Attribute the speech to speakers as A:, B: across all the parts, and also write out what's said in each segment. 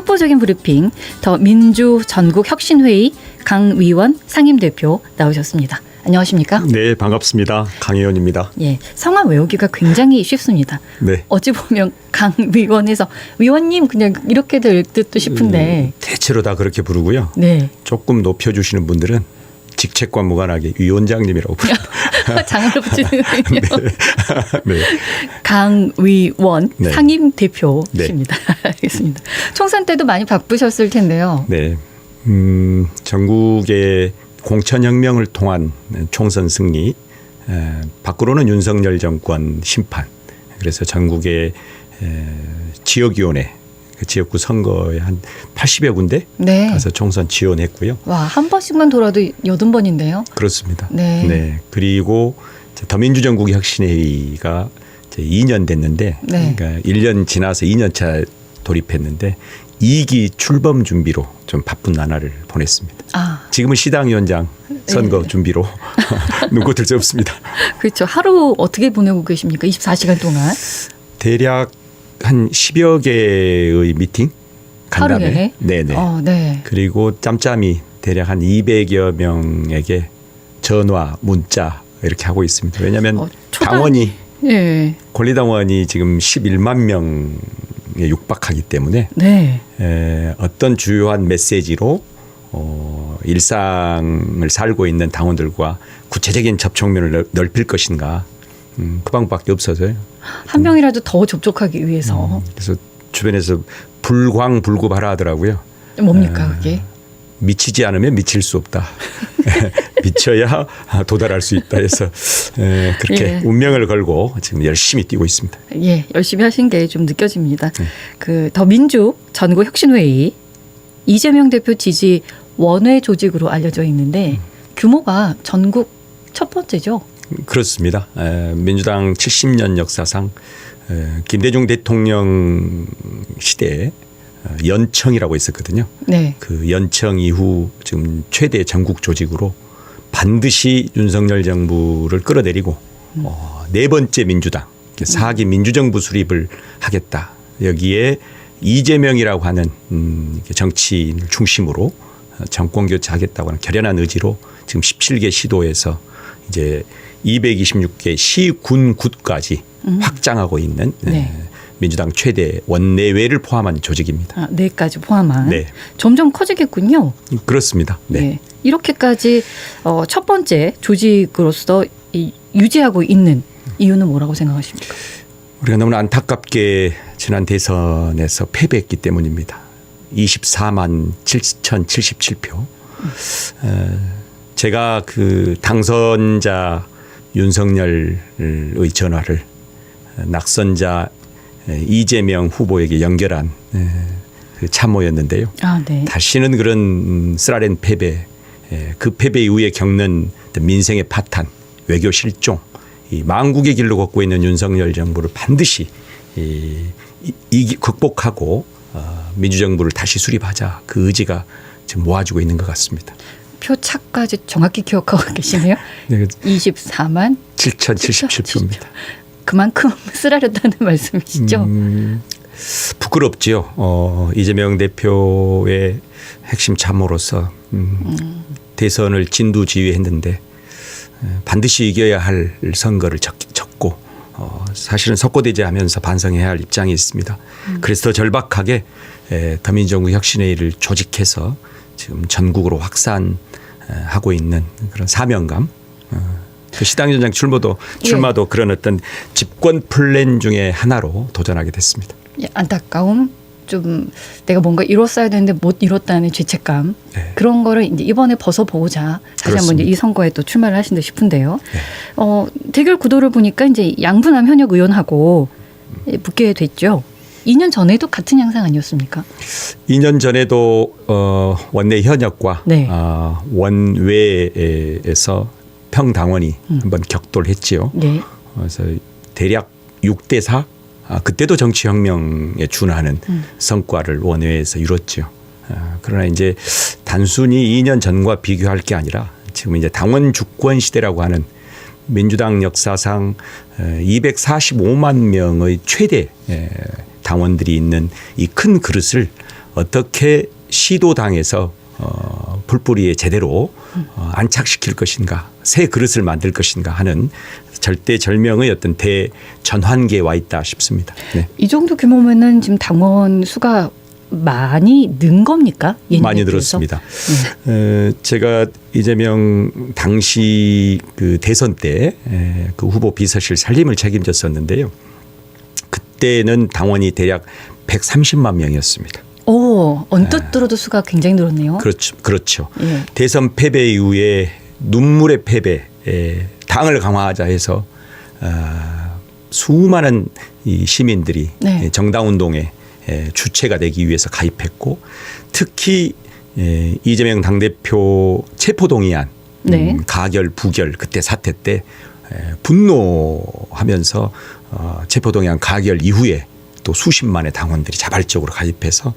A: 속보적인 브리핑 더 민주 전국혁신회의 강위원 상임대표 나오셨습니다. 안녕하십니까?
B: 네, 반갑습니다. 강 의원입니다.
A: 예, 성함 외우기가 굉장히 쉽습니다.
B: 네.
A: 어찌 보면 강 위원에서 위원님 그냥 이렇게 될 듯도 싶은데
B: 대체로 다 그렇게 부르고요.
A: 네.
B: 조금 높여주시는 분들은 직책과 무관하게 위원장님이라고 부릅니다.
A: 장을 붙이는군요.
B: 네.
A: 강위원
B: 네.
A: 상임대표십니다. 알겠습니다. 총선 때도 많이 바쁘셨을 텐데요.
B: 네. 전국의 공천혁명을 통한 총선 승리, 밖으로는 윤석열 정권 심판, 그래서 전국의 지역위원회, 그 지역구 선거에 한 80여 군데
A: 네.
B: 가서 총선 지원했고요.
A: 와, 한 번씩만 돌아도 80번인데요.
B: 그렇습니다.
A: 네.
B: 네. 그리고 더민주전국혁신회의가 이제 2년 됐는데,
A: 네.
B: 그러니까 1년 지나서 2년차 돌입했는데 2기 출범 준비로 좀 바쁜 나날을 보냈습니다.
A: 아,
B: 지금은 시당위원장 선거
A: 네.
B: 준비로 눈꽃을 새 없습니다.
A: 그렇죠. 하루 어떻게 보내고 계십니까? 24시간 동안.
B: 대략 한 10여 개의 미팅 간담회.
A: 하루에?
B: 네네.
A: 네.
B: 그리고 짬짬이 대략 한 200여 명에게 전화, 문자 이렇게 하고 있습니다. 왜냐하면 당원이
A: 예.
B: 권리당원이 지금 11만 명에 육박하기 때문에
A: 네.
B: 어떤 주요한 메시지로 일상을 살고 있는 당원들과 구체적인 접촉면을 넓힐 것인가, 그 방법밖에 없어서요.
A: 한 명이라도 더 접촉하기 위해서.
B: 그래서 주변에서 불광불급하라 하더라고요.
A: 뭡니까 그게?
B: 미치지 않으면 미칠 수 없다. 미쳐야 도달할 수 있다 해서 그렇게
A: 예.
B: 운명을 걸고 지금 열심히 뛰고 있습니다.
A: 예, 열심히 하신 게 좀 느껴집니다. 그 더민주 전국혁신회의 이재명 대표 지지 원외 조직으로 알려져 있는데 규모가 전국 첫 번째죠.
B: 그렇습니다. 민주당 70년 역사상 김대중 대통령 시대에 연청이라고 있었거든요.
A: 네.
B: 그 연청 이후 지금 최대 전국 조직으로 반드시 윤석열 정부를 끌어내리고 네 번째 민주당, 4기 민주정부 수립을 하겠다. 여기에 이재명이라고 하는 정치인을 중심으로 정권 교체하겠다고 하는 결연한 의지로 지금 17개 시도에서 이제 226개 시군구까지 확장하고 있는
A: 네.
B: 민주당 최대 원내외를 포함한 조직입니다.
A: 아, 네까지 포함한.
B: 네.
A: 점점 커지겠군요.
B: 그렇습니다. 네.
A: 네. 이렇게까지 첫 번째 조직으로서 유지하고 있는 이유는 뭐라고 생각하십니까?
B: 우리가 너무나 안타깝게 지난 대선에서 패배했기 때문입니다. 24만 7,077표. 제가 그 당선자 윤석열의 전화를 낙선자 이재명 후보에게 연결한 그 참모였는데요.
A: 아, 네.
B: 다시는 그런 쓰라린 패배, 그 패배 이후에 겪는 민생의 파탄, 외교 실종, 이 망국의 길로 걷고 있는 윤석열 정부를 반드시 극복하고 민주정부를 다시 수립하자, 그 의지가 지금 모아지고 있는 것 같습니다.
A: 표차까지 정확히 기억하고 계시네요.
B: 네.
A: 24만
B: 7,077표입니다.
A: 그만큼 쓰라렸다는 말씀이시죠?
B: 부끄럽지요. 이재명 대표의 핵심 참모로서 대선을 진두지휘했는데 반드시 이겨야 할 선거를 졌고 사실은 석고대죄하면서 반성해야 할 입장이 있습니다. 그래서 더 절박하게 더민주정국혁신회의를 조직해서 지금 전국으로 확산하고 있는 그런 사명감. 그 시당위원장 출마도
A: 예.
B: 그런 어떤 집권 플랜 중에 하나로 도전하게 됐습니다.
A: 예, 안타까움, 좀 내가 뭔가 이뤘어야 되는데 못 이뤘다는 죄책감,
B: 네.
A: 그런 거를 이제 이번에 벗어보고자 다시 한번 이제 이 선거에 또 출마를 하신 듯 싶은데요.
B: 네.
A: 대결 구도를 보니까 이제 양분함 현역 의원하고 붙게 됐죠. 2년 전에도 같은 양상 아니었습니까?
B: 2년 전에도 원내 현역과
A: 네.
B: 원외에서 평당원이 한번 격돌했지요.
A: 네.
B: 그래서 대략 6대 4. 그때도 정치혁명에 준하는 성과를 원외에서 이뤘죠. 그러나 이제 단순히 2년 전과 비교할 게 아니라 지금 이제 당원 주권 시대라고 하는 민주당 역사상 245만 명의 최대 당원들이 있는 이 큰 그릇을 어떻게 시도당에서 풀뿌리에 제대로 안착시킬 것인가, 새 그릇을 만들 것인가 하는 절대절명의 어떤 대전환기에 와 있다 싶습니다. 네.
A: 이 정도 규모면은 지금 당원 수가 많이 는 겁니까?
B: 많이 늘었습니다. 제가 이재명 당시 그 대선 때 그 후보 비서실 살림을 책임졌었는데요. 그때는 당원이 대략 130만 명이었습니다.
A: 오, 언뜻 들어도 수가 굉장히 늘었네요.
B: 그렇죠.
A: 예.
B: 대선 패배 이후에 눈물의 패배, 당을 강화하자 해서 수많은 이 시민들이
A: 네.
B: 정당운동에 주체가 되기 위해서 가입했고, 특히 이재명 당대표 체포동의안
A: 네.
B: 가결 부결 그때 사태 때 분노하면서 체포동의안 가결 이후에 또 수십만의 당원들이 자발적으로 가입해서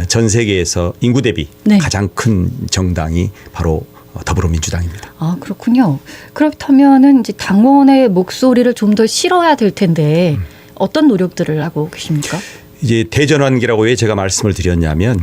B: 전 세계에서 인구 대비
A: 네.
B: 가장 큰 정당이 바로 더불어민주당입니다.
A: 아, 그렇군요. 그렇다면은 이제 당원의 목소리를 좀 더 실어야 될 텐데 어떤 노력들을 하고 계십니까?
B: 이제 대전환기라고 왜 제가 말씀을 드렸냐면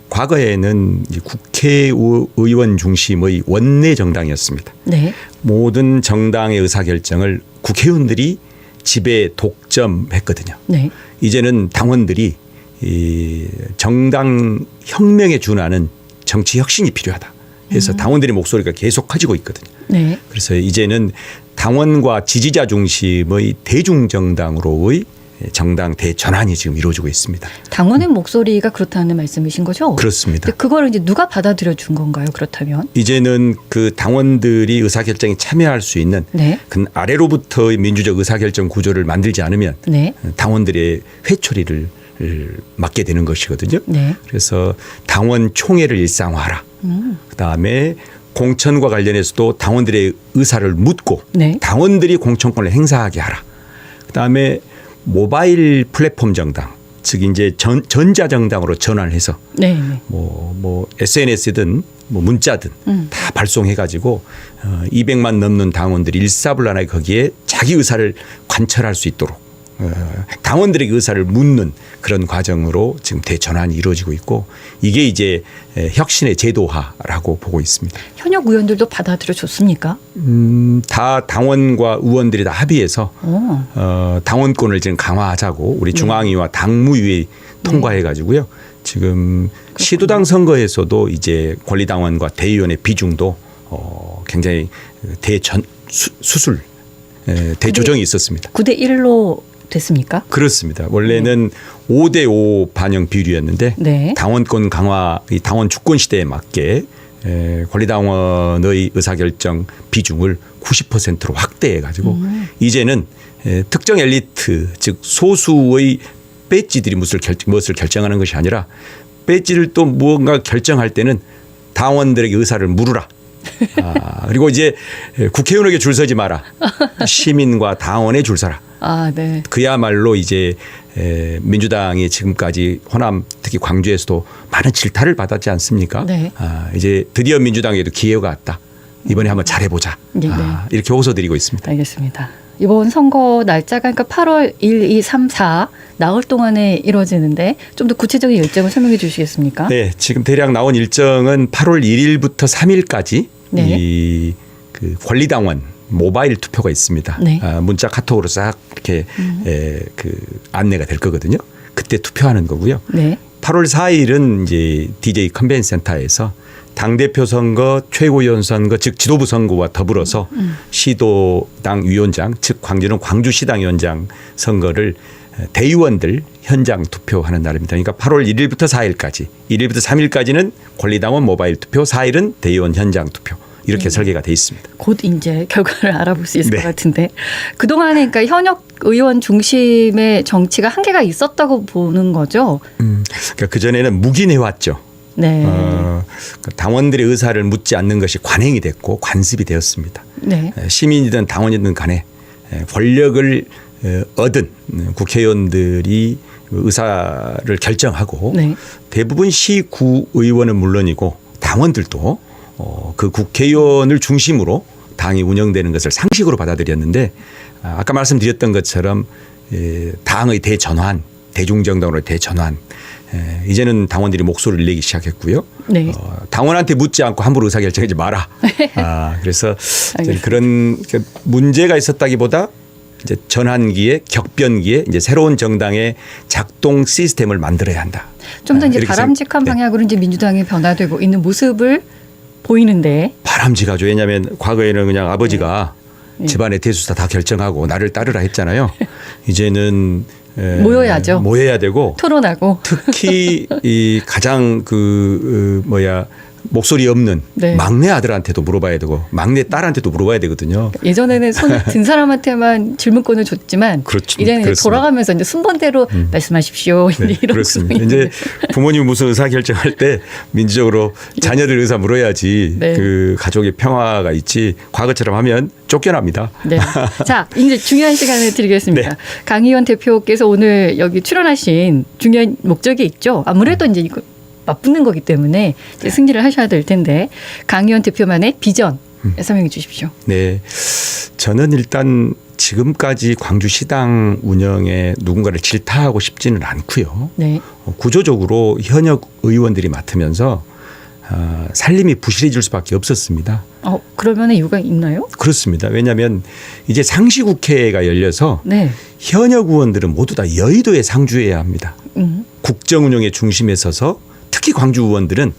B: 과거에는 이제 국회의원 중심의 원내 정당이었습니다.
A: 네.
B: 모든 정당의 의사결정을 국회의원들이 지배 독점했거든요.
A: 네.
B: 이제는 당원들이 이 정당 혁명에 준하는 정치 혁신이 필요하다 해서 당원들의 목소리가 계속 커지고 있거든요.
A: 네.
B: 그래서 이제는 당원과 지지자 중심의 대중정당으로의 정당 대전환이 지금 이루어지고 있습니다.
A: 당원의 목소리가 그렇다는 말씀이신 거죠?
B: 그렇습니다.
A: 근데 그걸 이제 누가 받아들여 준 건가요? 그렇다면?
B: 이제는 그 당원들이 의사결정에 참여할 수 있는
A: 네.
B: 그 아래로부터의 민주적 의사결정 구조를 만들지 않으면
A: 네.
B: 당원들의 회초리를 맡게 되는 것이거든요.
A: 네.
B: 그래서 당원 총회를 일상화하라. 그다음에 공천과 관련해서도 당원들의 의사를 묻고
A: 네.
B: 당원들이 공천권을 행사하게 하라. 그다음에 모바일 플랫폼 정당, 즉 이제 전자정당으로 전환해서
A: 네.
B: 뭐 SNS든 뭐 문자든 다 발송해가지고 200만 넘는 당원들이 일사불란하게 거기에 자기 의사를 관철할 수 있도록 당원들에게 의사를 묻는 그런 과정으로 지금 대전환이 이루어지고 있고, 이게 이제 혁신의 제도화라고 보고 있습니다.
A: 현역 의원들도 받아들여 줬습니까?
B: 다 당원과 의원들이 다 합의해서 당원권을 지금 강화하자고 우리 중앙위와 당무위에 통과해 가지고요. 지금 시도당 선거에서도 이제 권리당원과 대의원의 비중도 굉장히 수술 대조정이 있었습니다.
A: 9대 1로 됐습니까?
B: 그렇습니다. 원래는 5대5 반영 비율이었는데
A: 네.
B: 당원권 강화, 이 당원 주권 시대에 맞게 권리당원의 의사결정 비중을 90%로 확대해 가지고 이제는 특정 엘리트, 즉 소수의 배지들이 무엇을 결정하는 것이 아니라 배지를 또 무언가 결정할 때는 당원들에게 의사를 물으라. 그리고 이제 국회의원에게 줄 서지 마라. 시민과 당원에 줄 서라.
A: 아, 네.
B: 그야말로 이제 민주당이 지금까지 호남 특히 광주에서도 많은 질타를 받았지 않습니까?
A: 네.
B: 이제 드디어 민주당에도 기회가 왔다. 이번에 한번 잘해보자.
A: 네.
B: 이렇게 호소드리고 있습니다.
A: 알겠습니다. 이번 선거 날짜가 그러니까 8월 1, 2, 3, 4 나흘 동안에 이루어지는데 좀 더 구체적인 일정을 설명해 주시겠습니까?
B: 네, 지금 대략 나온 일정은 8월 1일부터 3일까지
A: 네.
B: 이 그 권리당원 모바일 투표가 있습니다.
A: 네.
B: 문자 카톡으로 싹 이렇게 그 안내가 될 거거든요. 그때 투표하는 거고요.
A: 네.
B: 8월 4일은 이제 DJ 컨벤션 센터에서 당대표 선거, 최고위원 선거, 즉 지도부 선거와 더불어서 시도당 위원장, 즉 광주는 광주시당 위원장 선거를 대의원들 현장 투표하는 날입니다. 그러니까 8월 1일부터 4일까지, 1일부터 3일까지는 권리당원 모바일 투표, 4일은 대의원 현장 투표. 이렇게 설계가 돼 있습니다.
A: 곧 이제 결과를 알아볼 수 있을
B: 네.
A: 것 같은데 그동안에 그러니까 현역 의원 중심의 정치가 한계가 있었다고 보는 거죠.
B: 그러니까 그전에는 묵인해 왔죠.
A: 네.
B: 당원들의 의사를 묻지 않는 것이 관행이 됐고 관습이 되었습니다.
A: 네.
B: 시민이든 당원이든 간에 권력을 얻은 국회의원들이 의사를 결정하고
A: 네.
B: 대부분 시구 의원은 물론이고 당원들도 그 국회의원을 중심으로 당이 운영되는 것을 상식으로 받아들였는데 아까 말씀드렸던 것처럼 당의 대전환, 대중정당으로 대전환, 이제는 당원들이 목소리를 내기 시작했고요.
A: 네.
B: 당원한테 묻지 않고 함부로 의사결정하지 마라. 그래서 그런 문제가 있었다기보다 이제 전환기에 격변기에 이제 새로운 정당의 작동 시스템을 만들어야 한다.
A: 좀 더 이제
B: 이렇게
A: 바람직한 방향으로 이제 민주당이 변화되고 있는 모습을 보이는데.
B: 바람직하죠. 왜냐하면 과거에는 그냥 아버지가 집안의 대수사 다 결정하고 나를 따르라 했잖아요. 이제는
A: 모여야죠.
B: 모여야 되고
A: 토론하고.
B: 특히 이 가장 목소리 없는
A: 네.
B: 막내 아들한테도 물어봐야 되고 막내 딸한테도 물어봐야 되거든요.
A: 예전에는 손 든 사람한테만 질문권을 줬지만
B: 그렇죠.
A: 이제는
B: 그렇습니다.
A: 돌아가면서 이제 순번대로 말씀하십시오.
B: 네,
A: 이런
B: 그렇습니다. 이제 부모님 무슨 의사 결정할 때 민주적으로 자녀들 의사 물어야지
A: 네.
B: 그 가족의 평화가 있지 과거처럼 하면 쫓겨납니다.
A: 네. 자, 이제 중요한 시간을 드리겠습니다.
B: 네.
A: 강의원 대표께서 오늘 여기 출연하신 중요한 목적이 있죠. 아무래도 이제 이거 맞붙는 거기 때문에 이제 승리를 하셔야 될 텐데 강의원 대표만의 비전 설명해 주십시오.
B: 네, 저는 일단 지금까지 광주시당 운영에 누군가를 질타하고 싶지는 않고요.
A: 네.
B: 구조적으로 현역 의원들이 맡으면서 살림이 부실해질 수밖에 없었습니다.
A: 그러면 이유가 있나요?
B: 그렇습니다. 왜냐하면 이제 상시국회가 열려서
A: 네.
B: 현역 의원들은 모두 다 여의도에 상주해야 합니다. 국정 운영의 중심에 서서 특히 광주 의원들은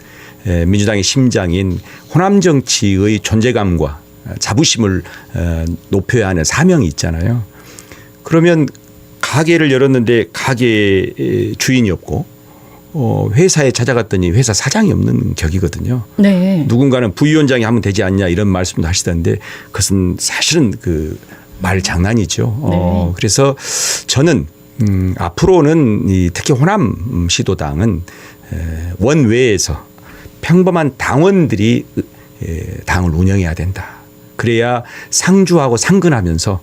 B: 민주당의 심장인 호남 정치의 존재감과 자부심을 높여야 하는 사명이 있잖아요. 그러면 가게를 열었는데 가게 주인이 없고 회사에 찾아갔더니 회사 사장이 없는 격이거든요.
A: 네.
B: 누군가는 부위원장이 하면 되지 않냐 이런 말씀도 하시던데 그것은 사실은 그 말 장난이죠.
A: 네.
B: 그래서 저는 앞으로는 특히 호남 시도당은 원외에서 평범한 당원들이 당을 운영해야 된다. 그래야 상주하고 상근하면서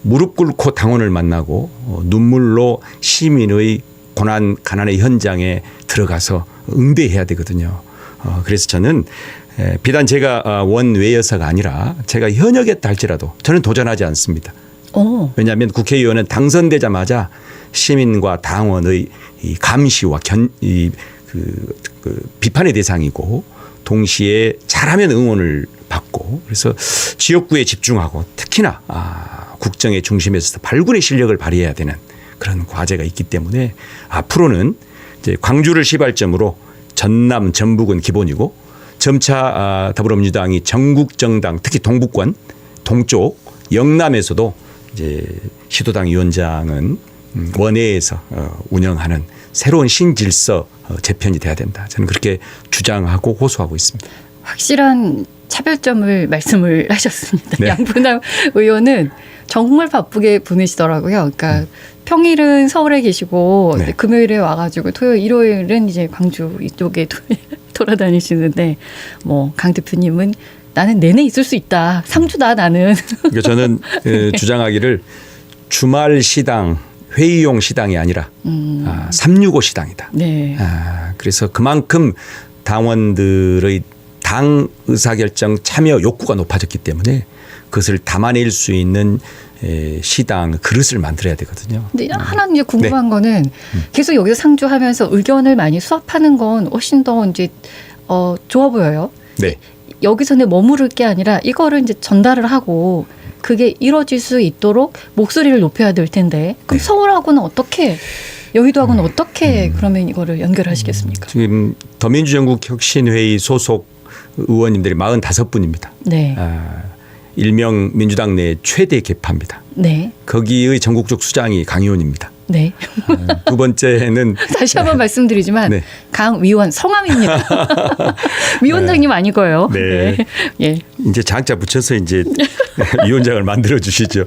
B: 무릎 꿇고 당원을 만나고 눈물로 시민의 고난 가난의 현장에 들어가서 응대해야 되거든요. 그래서 저는 비단 제가 원외여서가 아니라 제가 현역이었다 할지라도 저는 도전하지 않습니다. 왜냐하면 국회의원은 당선되자마자 시민과 당원의 이 감시와 비판의 대상이고 동시에 잘하면 응원을 받고 그래서 지역구에 집중하고 특히나 국정의 중심에서 발군의 실력을 발휘해야 되는 그런 과제가 있기 때문에 앞으로는 이제 광주를 시발점으로 전남 전북은 기본이고 점차 더불어민주당이 전국 정당 특히 동북권 동쪽 영남에서도 이제 시도당 위원장은 원외에서 운영하는 새로운 신질서 재편이 돼야 된다. 저는 그렇게 주장하고 호소하고 있습니다.
A: 확실한 차별점을 말씀을 하셨습니다.
B: 네.
A: 양분남 의원은 정말 바쁘게 보내시더라고요. 그러니까 평일은 서울에 계시고
B: 네.
A: 금요일에 와가지고 토요일, 일요일은 이제 광주 이쪽에 돌아다니시는데 강 대표님은 나는 내내 있을 수 있다. 상주다 나는.
B: 그러니까 저는 주장하기를 주말 시당 회의용 시당이 아니라 365 시당이다.
A: 네.
B: 그래서 그만큼 당원들의 당 의사결정 참여 욕구가 높아졌기 때문에 그것을 담아낼 수 있는 시당 그릇을 만들어야 되거든요.
A: 근데 하나 이제 궁금한 거는 계속 여기서 상주하면서 의견을 많이 수합하는 건 훨씬 더 이제 좋아 보여요.
B: 네.
A: 여기서는 머무를 게 아니라 이거를 이제 전달을 하고 그게 이루어질 수 있도록 목소리를 높여야 될 텐데 그럼
B: 네.
A: 서울하고는 어떻게 여의도하고는 어떻게 그러면 이거를 연결하시겠습니까?
B: 지금 더민주전국혁신회의 소속 의원님들이 45분입니다.
A: 네.
B: 일명 민주당 내 최대 개파입니다.
A: 네.
B: 거기의 전국적 수장이 강 의원입니다.
A: 네.
B: 두 번째는
A: 다시 한번 말씀드리지만
B: 네.
A: 강 위원 성함입니다. 위원장님 아니고요.
B: 네.
A: 예.
B: 이제 장자 붙여서 이제 위원장을 만들어 주시죠.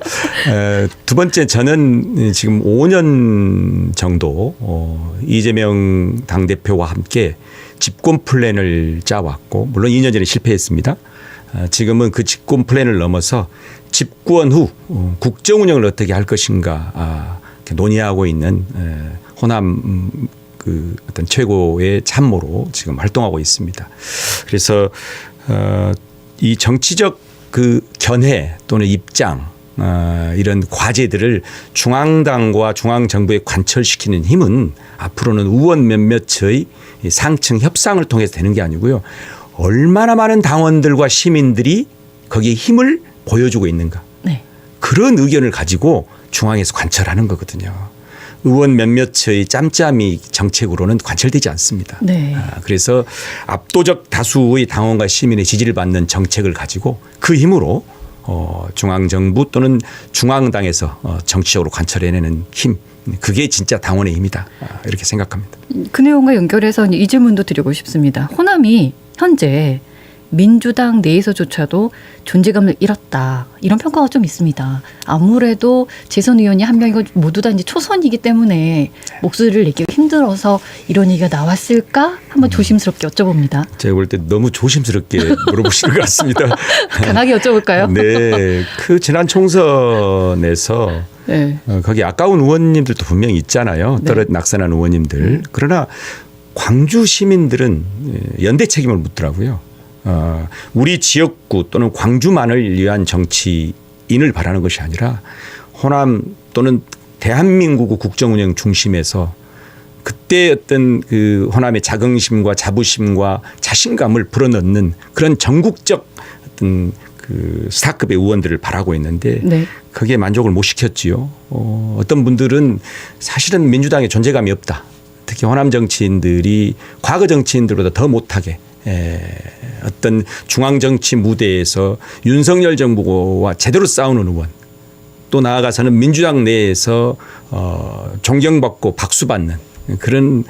B: 두 번째 저는 지금 5년 정도 이재명 당대표와 함께 집권 플랜을 짜왔고 물론 2년 전에 실패했습니다. 지금은 그 집권 플랜을 넘어서 집권 후 국정 운영을 어떻게 할 것인가 논의하고 있는 호남 그 어떤 최고의 참모로 지금 활동하고 있습니다. 그래서 이 정치적 그 견해 또는 입장 이런 과제들을 중앙당과 중앙정부에 관철시키는 힘은 앞으로는 의원 몇몇의 상층 협상을 통해서 되는 게 아니고요. 얼마나 많은 당원들과 시민들이 거기에 힘을 보여주고 있는가.
A: 네.
B: 그런 의견을 가지고 중앙에서 관철하는 거거든요. 의원 몇몇의 짬짬이 정책으로는 관철되지 않습니다.
A: 네.
B: 그래서 압도적 다수의 당원과 시민의 지지를 받는 정책을 가지고 그 힘으로 중앙정부 또는 중앙당에서 정치적으로 관철해내는 힘, 그게 진짜 당원의 힘이다. 이렇게 생각합니다.
A: 그 내용과 연결해서 이 질문도 드리고 싶습니다. 호남이 현재 민주당 내에서조차도 존재감을 잃었다. 이런 평가가 좀 있습니다. 아무래도 재선 의원이 한 명이고 모두 다 이제 초선이기 때문에 목소리를 내기 힘들어서 이런 얘기가 나왔을까? 한번 조심스럽게 여쭤봅니다.
B: 제가 볼 때 너무 조심스럽게 물어보시는 것 같습니다.
A: 강하게 여쭤볼까요?
B: 네. 그 지난 총선에서
A: 네.
B: 거기 아까운 의원님들도 분명히 있잖아요.
A: 네.
B: 낙선한 의원님들. 그러나 광주 시민들은 연대 책임을 묻더라고요. 우리 지역구 또는 광주만을 위한 정치인을 바라는 것이 아니라 호남 또는 대한민국의 국정운영 중심에서 그때 어떤 그 호남의 자긍심과 자부심과 자신감을 불어넣는 그런 전국적 어떤 그 스타급의 의원들을 바라고 있는데
A: 네.
B: 거기에 만족을 못 시켰지요. 어떤 분들은 사실은 민주당에 존재감이 없다. 특히 호남 정치인들이 과거 정치인들보다 더 못하게 어떤 중앙정치 무대에서 윤석열 정부와 제대로 싸우는 의원 또 나아가서는 민주당 내에서 존경받고 박수받는 그런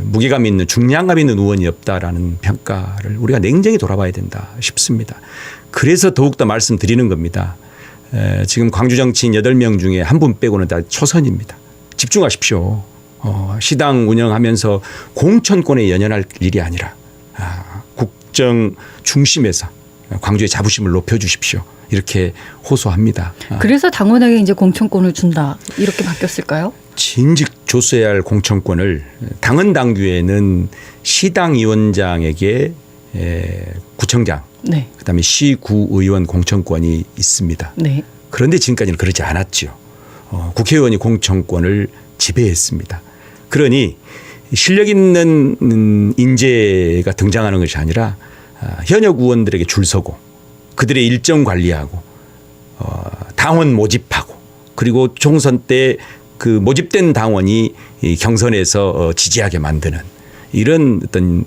B: 무게감 있는 중량감 있는 의원이 없다라는 평가를 우리가 냉정히 돌아봐야 된다 싶습니다. 그래서 더욱더 말씀드리는 겁니다. 지금 광주 정치인 8명 중에 한 분 빼고는 다 초선입니다. 집중하십시오. 시당 운영하면서 공천권에 연연할 일이 아니라 국정 중심에서 광주의 자부심을 높여주십시오. 이렇게 호소합니다.
A: 그래서 당원에게 이제 공천권을 준다. 이렇게 바뀌었을까요?
B: 진즉 줬어야 할 공천권을 당헌 당규에는 시당 위원장에게 구청장,
A: 네.
B: 그다음에 시구의원 공천권이 있습니다.
A: 네.
B: 그런데 지금까지는 그러지 않았죠. 국회의원이 공천권을 지배했습니다. 그러니 실력 있는 인재가 등장하는 것이 아니라 현역 의원들에게 줄 서고 그들의 일정 관리하고 당원 모집하고 그리고 총선 때 그 모집된 당원이 경선에서 지지하게 만드는 이런 어떤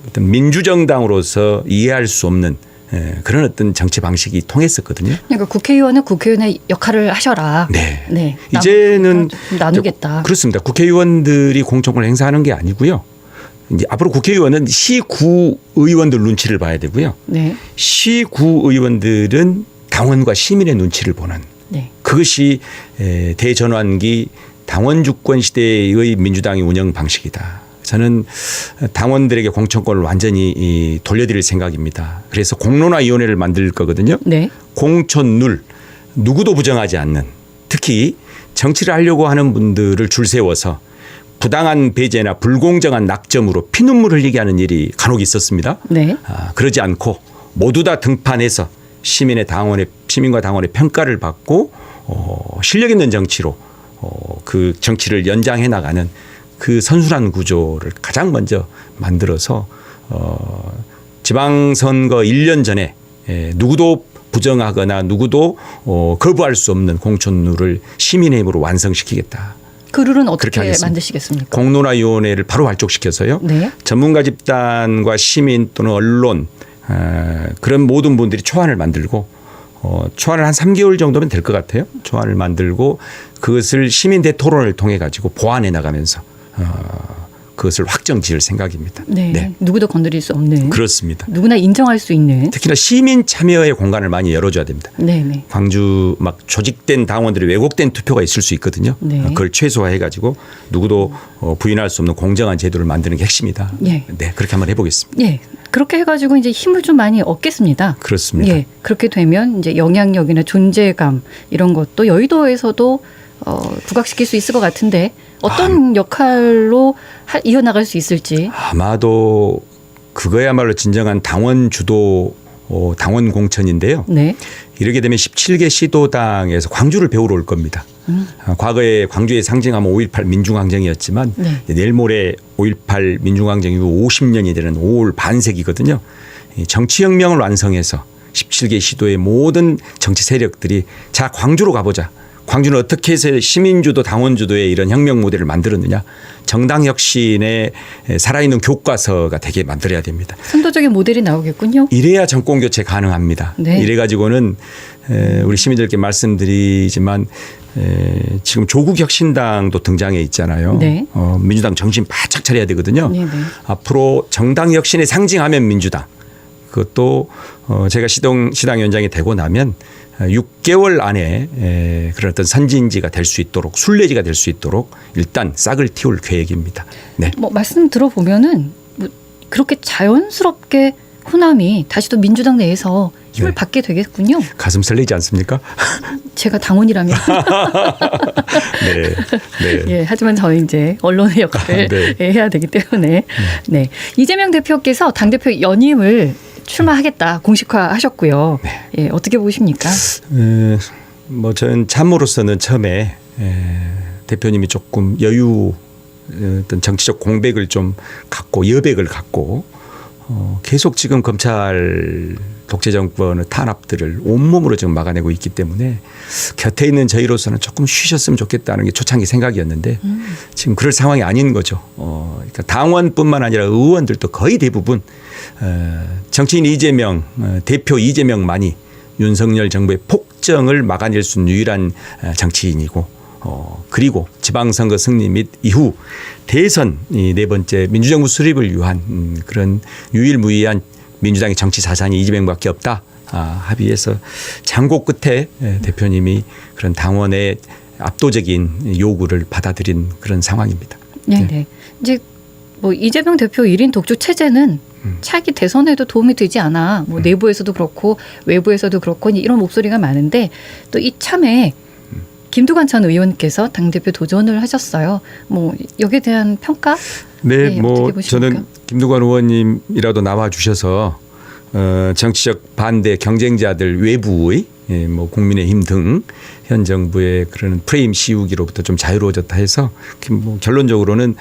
B: 어떤 민주정당으로서 이해할 수 없는 그런 어떤 정치 방식이 통했었거든요.
A: 그러니까 국회의원은 국회의원의 역할을 하셔라.
B: 네.
A: 네.
B: 이제는
A: 나누겠다.
B: 그렇습니다. 국회의원들이 공천권을 행사하는 게 아니고요. 이제 앞으로 국회의원은 시구 의원들 눈치를 봐야 되고요.
A: 네.
B: 시구 의원들은 당원과 시민의 눈치를 보는
A: 네.
B: 그것이 대전환기 당원 주권 시대의 민주당의 운영 방식이다. 저는 당원들에게 공천권을 완전히 돌려드릴 생각입니다. 그래서 공론화위원회를 만들 거거든요.
A: 네.
B: 공천룰 누구도 부정하지 않는 특히 정치를 하려고 하는 분들을 줄 세워서 부당한 배제나 불공정한 낙점으로 피눈물 흘리게 하는 일이 간혹 있었습니다.
A: 네.
B: 그러지 않고 모두 다 등판해서 시민과 당원의 평가를 받고 실력 있는 정치로 그 정치를 연장해 나가는 그 선순환 구조를 가장 먼저 만들어서 지방선거 1년 전에 누구도 부정하거나 누구도 거부할 수 없는 공천룰을 시민의 힘으로 완성시키겠다.
A: 그 룰은 어떻게 만드시겠습니까?
B: 공론화위원회를 바로 발족시켜서요.
A: 네.
B: 전문가 집단과 시민 또는 언론 그런 모든 분들이 초안을 만들고 초안을 한 3개월 정도면 될 것 같아요. 초안을 만들고 그것을 시민 대토론을 통해 가지고 보완해 나가면서 그것을 확정 지을 생각입니다.
A: 네.
B: 네.
A: 누구도 건드릴 수 없는.
B: 그렇습니다.
A: 누구나 인정할 수 있는.
B: 특히나 시민 참여의 공간을 많이 열어줘야 됩니다.
A: 네네.
B: 광주 막 조직된 당원들이 왜곡된 투표가 있을 수 있거든요.
A: 네.
B: 그걸 최소화해 가지고 누구도 부인할 수 없는 공정한 제도를 만드는 게 핵심이다.
A: 예.
B: 네, 그렇게 한번 해보겠습니다.
A: 예. 그렇게 해가지고 이제 힘을 좀 많이 얻겠습니다.
B: 그렇습니다.
A: 예. 그렇게 되면 이제 영향력이나 존재감 이런 것도 여의도에서도 부각시킬 수 있을 것 같은데 어떤 역할로 이어나갈 수 있을지.
B: 아마도 그거야말로 진정한 당원 주도 당원 공천인데요.
A: 네.
B: 이르게 되면 17개 시도당에서 광주를 배우러 올 겁니다. 과거에 광주의 상징하면 5.18 민중항쟁이었지만
A: 네.
B: 내일 모레 5.18 민중항쟁 이후 50년이 되는 5월 반세기거든요. 정치혁명을 완성해서 17개 시도의 모든 정치 세력들이 자 광주로 가보자. 광주는 어떻게 해서 시민주도 당원주도의 이런 혁명 모델을 만들었느냐. 정당 혁신의 살아있는 교과서가 되게 만들어야 됩니다.
A: 선도적인 모델이 나오겠군요.
B: 이래야 정권 교체 가능합니다.
A: 네.
B: 이래 가지고는 우리 시민들께 말씀드리지만 지금 조국혁신당도 등장해 있잖아요.
A: 네.
B: 민주당 정신 바짝 차려야 되거든요.
A: 네, 네.
B: 앞으로 정당 혁신의 상징하면 민주당. 그것도 제가 시당위원장이 되고 나면 6개월 안에 그런 어떤 선진지가 될 수 있도록 순례지가 될 수 있도록 일단 싹을 틔울 계획입니다. 네.
A: 뭐 말씀 들어보면은 뭐 그렇게 자연스럽게 호남이 다시 또 민주당 내에서 힘을
B: 네.
A: 받게 되겠군요.
B: 가슴 설레지 않습니까?
A: 제가 당원이라면.
B: 네. 네.
A: 예, 하지만 저는 이제 언론의 역할을
B: 네.
A: 해야 되기 때문에. 네. 이재명 대표께서 당대표 연임을 출마하겠다 공식화하셨고요.
B: 네.
A: 예, 어떻게 보십니까?
B: 뭐 저는 참으로서는 처음에 대표님이 조금 여유 어떤 정치적 공백을 좀 갖고 여백을 갖고 계속 지금 검찰 독재 정권의 탄압들을 온몸으로 지금 막아내고 있기 때문에 곁에 있는 저희로서는 조금 쉬셨으면 좋겠다는 게 초창기 생각이었는데 지금 그럴 상황이 아닌 거죠. 그러니까 당원뿐만 아니라 의원들도 거의 대부분 정치인 이재명 대표 이재명만이 윤석열 정부의 폭정을 막아낼 수 있는 유일한 정치인이고 그리고 지방선거 승리 및 이후 대선 이 네 번째 민주정부 수립을 위한 그런 유일무이한 민주당의 정치 사상이 이재명밖에 없다. 합의해서 장고 끝에 대표님이 그런 당원의 압도적인 요구를 받아들인 그런 상황입니다.
A: 네, 네. 이제 뭐 이재명 대표 1인 독주 체제는 차기 대선에도 도움이 되지 않아. 뭐 내부에서도 그렇고 외부에서도 그렇고 이런 목소리가 많은데 또 이참에 김두관 전 의원께서 당대표 도전을 하셨어요. 뭐 여기에 대한 평가?
B: 네,
A: 네,
B: 뭐
A: 어떻게 보십니까?
B: 저는 김두관 의원님이라도 나와 주셔서 정치적 반대 경쟁자들 외부의 뭐 국민의힘 등 현 정부의 그런 프레임 씌우기로부터 좀 자유로워졌다 해서 뭐 결론적으로는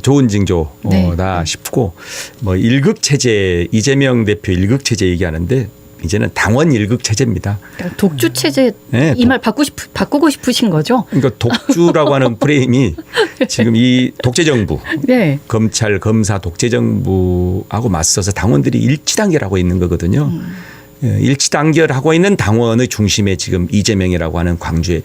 B: 좋은 징조다
A: 네.
B: 싶고 뭐 일극 체제 이재명 대표 일극 체제 얘기하는데 이제는 당원 일극 체제입니다.
A: 그러니까 독주 체제
B: 네,
A: 이 말 바꾸고 싶으신 거죠?
B: 그러니까 독주라고 하는 프레임이 지금 이 독재 정부
A: 네.
B: 검찰 검사 독재 정부하고 맞서서 당원들이 일치단결하고 있는 거거든요. 일치단결하고 있는 당원의 중심에 지금 이재명이라고 하는 광주의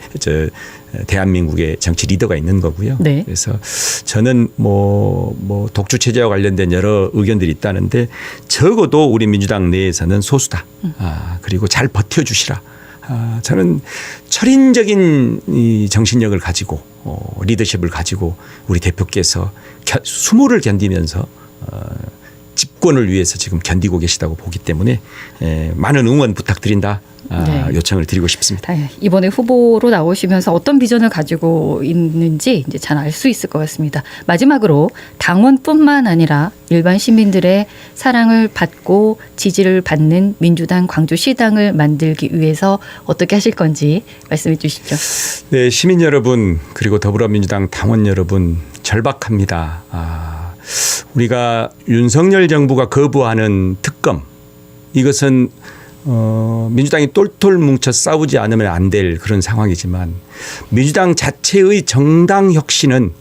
B: 대한민국의 정치 리더가 있는 거고요.
A: 네.
B: 그래서 저는 뭐 독주 체제와 관련된 여러 의견들이 있다는데 적어도 우리 민주당 내에서는 소수다. 그리고 잘 버텨주시라. 저는 철인적인 이 정신력을 가지고 리더십을 가지고 우리 대표께서 수모를 견디면서 집권을 위해서 지금 견디고 계시다고 보기 때문에 많은 응원 부탁드린다.
A: 네.
B: 요청을 드리고 싶습니다.
A: 이번에 후보로 나오시면서 어떤 비전을 가지고 있는지 이제 잘 알 수 있을 것 같습니다. 마지막으로 당원뿐만 아니라 일반 시민들의 사랑을 받고 지지를 받는 민주당 광주시당을 만들기 위해서 어떻게 하실 건지 말씀해 주시죠.
B: 네, 시민 여러분 그리고 더불어민주당 당원 여러분 절박합니다. 우리가 윤석열 정부가 거부하는 특검 이것은 민주당이 똘똘 뭉쳐 싸우지 않으면 안 될 그런 상황이지만 민주당 자체의 정당 혁신은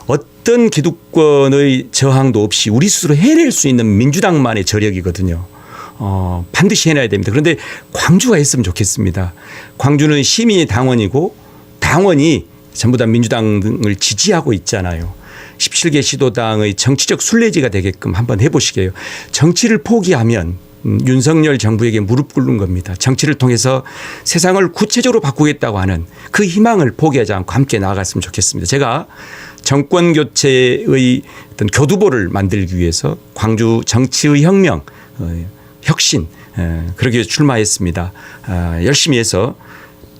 B: 어떤 기득권의 저항도 없이 우리 스스로 해낼 수 있는 민주당만의 저력이거든요. 반드시 해내야 됩니다. 그런데 광주가 했으면 좋겠습니다. 광주는 시민이 당원이고 당원이 전부 다 민주당을 지지하고 있잖아요. 17개 시도당의 정치적 순례지가 되게끔 한번 해보시게요. 정치를 포기하면 윤석열 정부에게 무릎 꿇는 겁니다. 정치를 통해서 세상을 구체적으로 바꾸겠다고 하는 그 희망을 포기하지 않고 함께 나아갔으면 좋겠습니다. 제가 정권 교체의 어떤 교두보를 만들기 위해서 광주 정치의 혁명, 혁신 그러기 위해서 출마했습니다. 열심히 해서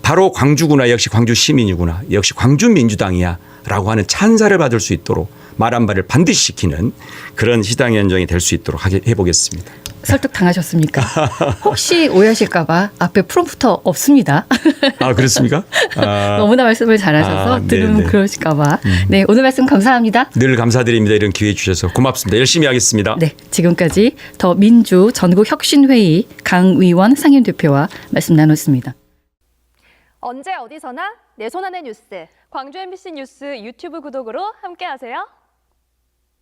B: 바로 광주구나 역시 광주 시민이구나 역시 광주 민주당이야 라고 하는 찬사를 받을 수 있도록 말 한 발을 반드시 시키는 그런 시당위원장이 될 수 있도록 해보겠습니다.
A: 설득 당하셨습니까? 혹시 오해하실까봐 앞에 프롬프터 없습니다.
B: 아, 그렇습니까?
A: 너무나 말씀을 잘하셔서 들으면
B: 네네.
A: 그러실까봐. 네, 오늘 말씀 감사합니다.
B: 늘 감사드립니다. 이런 기회 주셔서 고맙습니다. 열심히 하겠습니다.
A: 네, 지금까지 더민주 전국혁신회의 강의원 상임대표와 말씀 나눴습니다.
C: 언제 어디서나 내 손 안의 뉴스. 광주 MBC 뉴스 유튜브 구독으로 함께하세요.